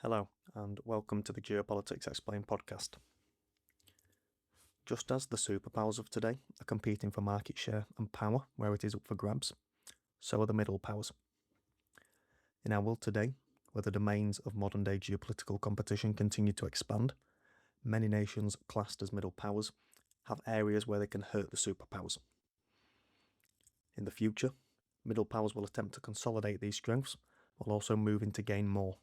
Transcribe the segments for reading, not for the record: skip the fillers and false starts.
Hello, and welcome to the Geopolitics Explained podcast. Just as the superpowers of today are competing for market share and power where it is up for grabs, so are the middle powers. In our world today, where the domains of modern day geopolitical competition continue to expand, many nations classed as middle powers have areas where they can hurt the superpowers. In the future, middle powers will attempt to consolidate these strengths while also moving to gain more.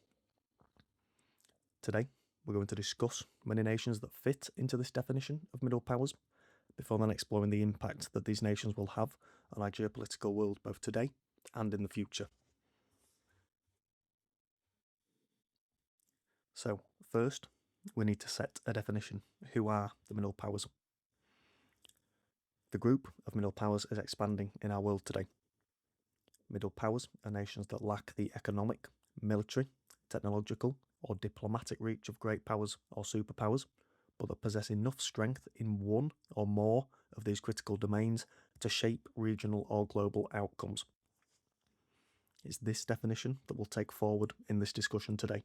Today, we're going to discuss many nations that fit into this definition of middle powers, before then exploring the impact that these nations will have on our geopolitical world both today and in the future. So, first, we need to set a definition. Who are the middle powers? The group of middle powers is expanding in our world today. Middle powers are nations that lack the economic, military, technological, or diplomatic reach of great powers or superpowers, but that possess enough strength in one or more of these critical domains to shape regional or global outcomes. It's this definition that we'll take forward in this discussion today.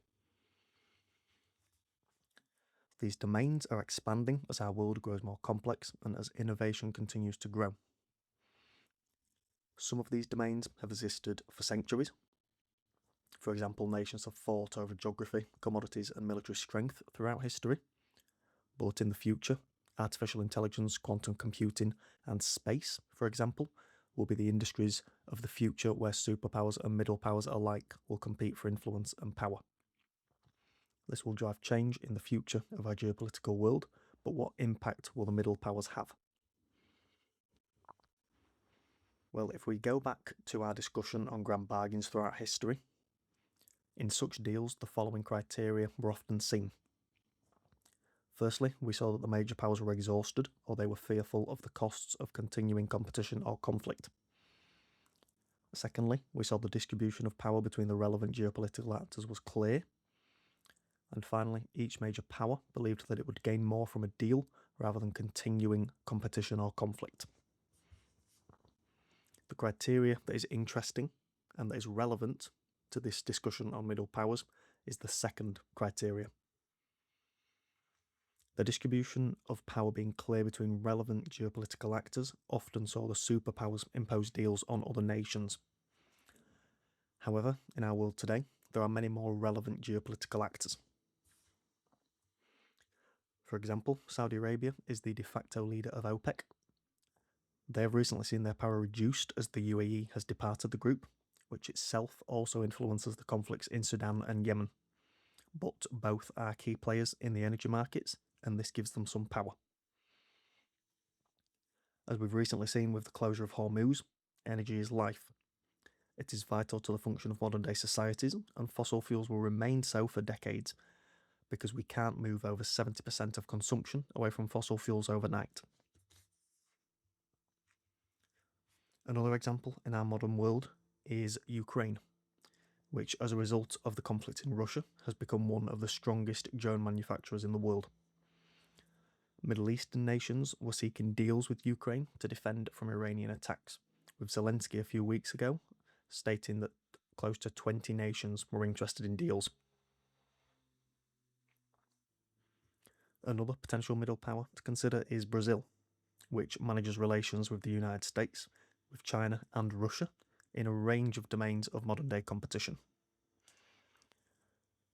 These domains are expanding as our world grows more complex and as innovation continues to grow. Some of these domains have existed for centuries. For example, nations have fought over geography, commodities, and military strength throughout history. But in the future, artificial intelligence, quantum computing, and space, for example, will be the industries of the future where superpowers and middle powers alike will compete for influence and power. This will drive change in the future of our geopolitical world, but what impact will the middle powers have? Well, if we go back to our discussion on grand bargains throughout history, in such deals the following criteria were often seen. Firstly, we saw that the major powers were exhausted, or they were fearful of the costs of continuing competition or conflict. Secondly, we saw the distribution of power between the relevant geopolitical actors was clear. And finally, each major power believed that it would gain more from a deal rather than continuing competition or conflict. The criteria that is interesting and that is relevant to this discussion on middle powers is the second criteria. The distribution of power being clear between relevant geopolitical actors often saw the superpowers impose deals on other nations. However, in our world today, there are many more relevant geopolitical actors. For example, Saudi Arabia is the de facto leader of OPEC. They have recently seen their power reduced as the UAE has departed the group, which itself also influences the conflicts in Sudan and Yemen. But both are key players in the energy markets, and this gives them some power. As we've recently seen with the closure of Hormuz, energy is life. It is vital to the function of modern day societies, and fossil fuels will remain so for decades, because we can't move over 70% of consumption away from fossil fuels overnight. Another example in our modern world is Ukraine, which as a result of the conflict in Russia has become one of the strongest drone manufacturers in the world. Middle Eastern nations were seeking deals with Ukraine to defend from Iranian attacks, with Zelensky a few weeks ago stating that close to 20 nations were interested in deals. Another potential middle power to consider is Brazil, which manages relations with the United States, with China and Russia in a range of domains of modern day competition.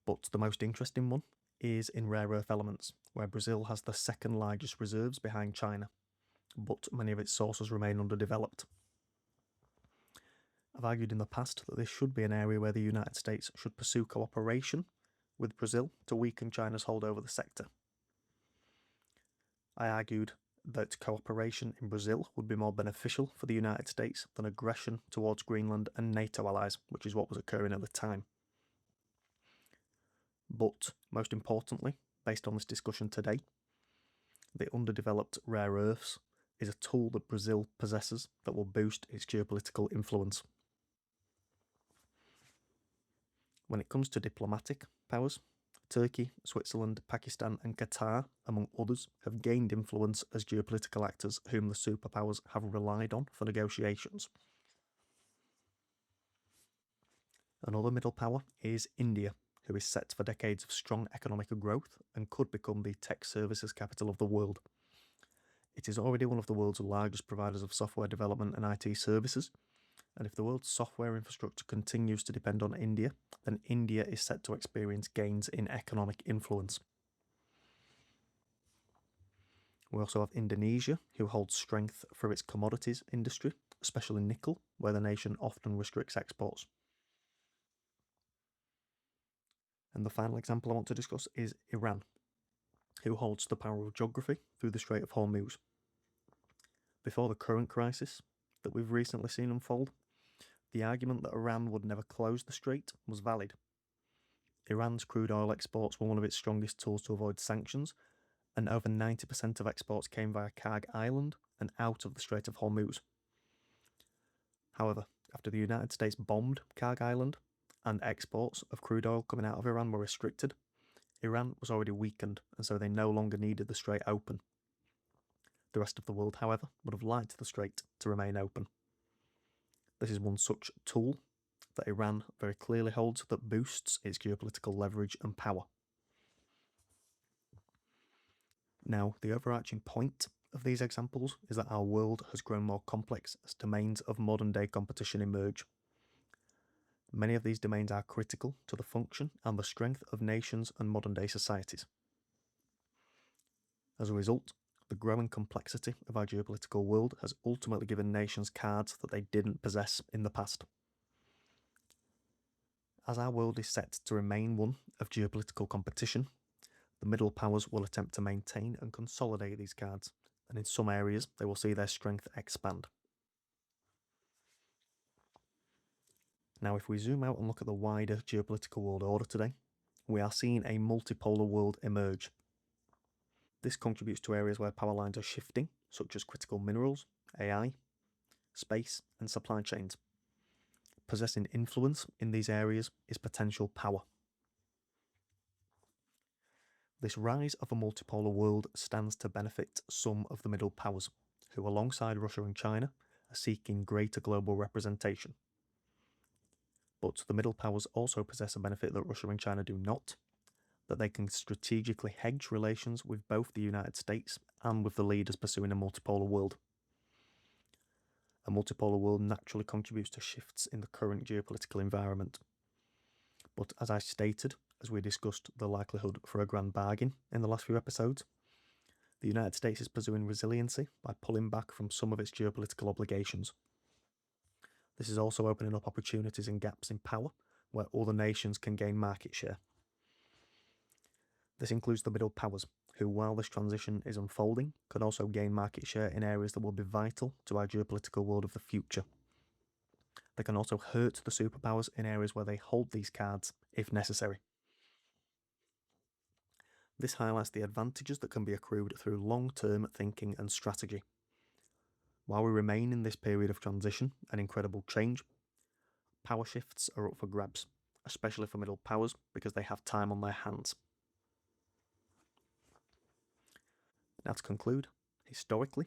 But the most interesting one is in rare earth elements, where Brazil has the second largest reserves behind China, but many of its sources remain underdeveloped. I've argued in the past that this should be an area where the United States should pursue cooperation with Brazil to weaken China's hold over the sector. I argued that cooperation in Brazil would be more beneficial for the United States than aggression towards Greenland and NATO allies, which is what was occurring at the time. But, most importantly, based on this discussion today, the underdeveloped rare earths is a tool that Brazil possesses that will boost its geopolitical influence. When it comes to diplomatic powers, Turkey, Switzerland, Pakistan and Qatar, among others, have gained influence as geopolitical actors whom the superpowers have relied on for negotiations. Another middle power is India, who is set for decades of strong economic growth and could become the tech services capital of the world. It is already one of the world's largest providers of software development and IT services, and if the world's software infrastructure continues to depend on India, then India is set to experience gains in economic influence. We also have Indonesia, who holds strength for its commodities industry, especially nickel, where the nation often restricts exports. And the final example I want to discuss is Iran, who holds the power of geography through the Strait of Hormuz. Before the current crisis that we've recently seen unfold, the argument that Iran would never close the strait was valid. Iran's crude oil exports were one of its strongest tools to avoid sanctions, and over 90% of exports came via Karg Island and out of the Strait of Hormuz. However, after the United States bombed Karg Island and exports of crude oil coming out of Iran were restricted, Iran was already weakened, and so they no longer needed the strait open. The rest of the world, however, would have liked the strait to remain open. This is one such tool that Iran very clearly holds that boosts its geopolitical leverage and power. Now, the overarching point of these examples is that our world has grown more complex as domains of modern-day competition emerge. Many of these domains are critical to the function and the strength of nations and modern-day societies. As a result, the growing complexity of our geopolitical world has ultimately given nations cards that they didn't possess in the past. As our world is set to remain one of geopolitical competition, the middle powers will attempt to maintain and consolidate these cards, and in some areas they will see their strength expand. Now, if we zoom out and look at the wider geopolitical world order today, we are seeing a multipolar world emerge. This contributes to areas where power lines are shifting, such as critical minerals, AI, space, and supply chains. Possessing influence in these areas is potential power. This rise of a multipolar world stands to benefit some of the middle powers, who alongside Russia and China are seeking greater global representation. But the middle powers also possess a benefit that Russia and China do not, that they can strategically hedge relations with both the United States and with the leaders pursuing a multipolar world. A multipolar world naturally contributes to shifts in the current geopolitical environment. But as I stated, as we discussed the likelihood for a grand bargain in the last few episodes, the United States is pursuing resiliency by pulling back from some of its geopolitical obligations. This is also opening up opportunities and gaps in power where other nations can gain market share. This includes the middle powers, who, while this transition is unfolding, could also gain market share in areas that will be vital to our geopolitical world of the future. They can also hurt the superpowers in areas where they hold these cards, if necessary. This highlights the advantages that can be accrued through long-term thinking and strategy. While we remain in this period of transition and incredible change, power shifts are up for grabs, especially for middle powers because they have time on their hands. Now to conclude, historically,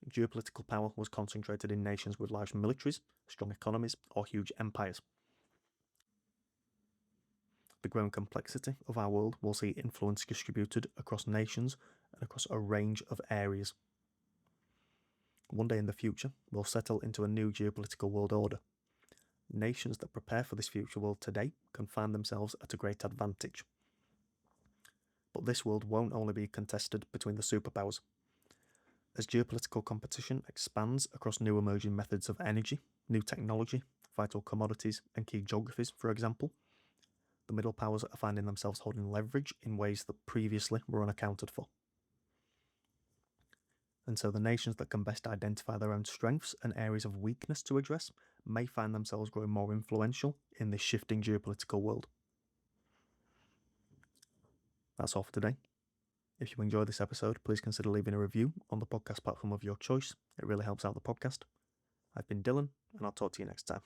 geopolitical power was concentrated in nations with large militaries, strong economies, or huge empires. The growing complexity of our world will see influence distributed across nations and across a range of areas. One day in the future, we'll settle into a new geopolitical world order. Nations that prepare for this future world today can find themselves at a great advantage. But this world won't only be contested between the superpowers. As geopolitical competition expands across new emerging methods of energy, new technology, vital commodities, and key geographies, for example, the middle powers are finding themselves holding leverage in ways that previously were unaccounted for. And so the nations that can best identify their own strengths and areas of weakness to address may find themselves growing more influential in this shifting geopolitical world. That's all for today. If you enjoyed this episode, please consider leaving a review on the podcast platform of your choice. It really helps out the podcast. I've been Dylan, and I'll talk to you next time.